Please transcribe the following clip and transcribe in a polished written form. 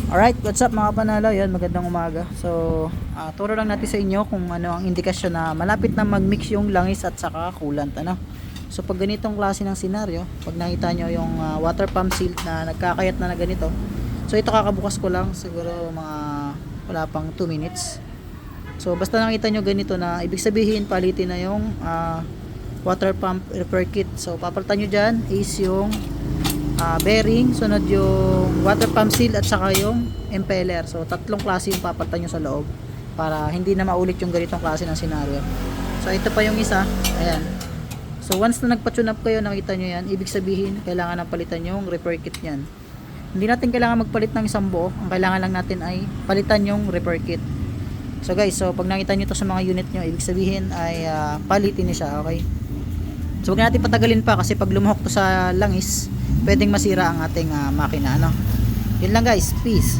Alright, what's up mga panalo? Yan, magandang umaga. So, turo lang natin sa inyo kung ano ang indikasyon na malapit na mag-mix yung langis at saka coolant, ano. So, pag ganitong klase ng senaryo, pag nakita nyo yung water pump seal na nagkakayat na ganito. So, ito kakabukas ko lang, siguro mga wala pang 2 minutes. So, basta nakita nyo ganito na, ibig sabihin, palitin na yung water pump repair kit. So, papalitan nyo dyan is yung bearing, sunod yung water pump seal at saka yung impeller. So tatlong klase yung papalitan nyo sa loob para hindi na maulit yung ganitong klase ng senaryo. So ito pa yung isa, ayan. So once na nagpa-tune up kayo, nakita nyo yan, ibig sabihin kailangan na palitan yung repair kit nyan. Hindi natin kailangan magpalit ng isang buo, ang kailangan lang natin ay palitan yung repair kit. So guys, so pag nakita nyo to sa mga unit nyo, ibig sabihin ay palitin niya siya, okay? So huwag natin patagalin pa kasi pag lumuhok to sa langis, pwedeng masira ang ating makina, ano. Yun lang guys, peace.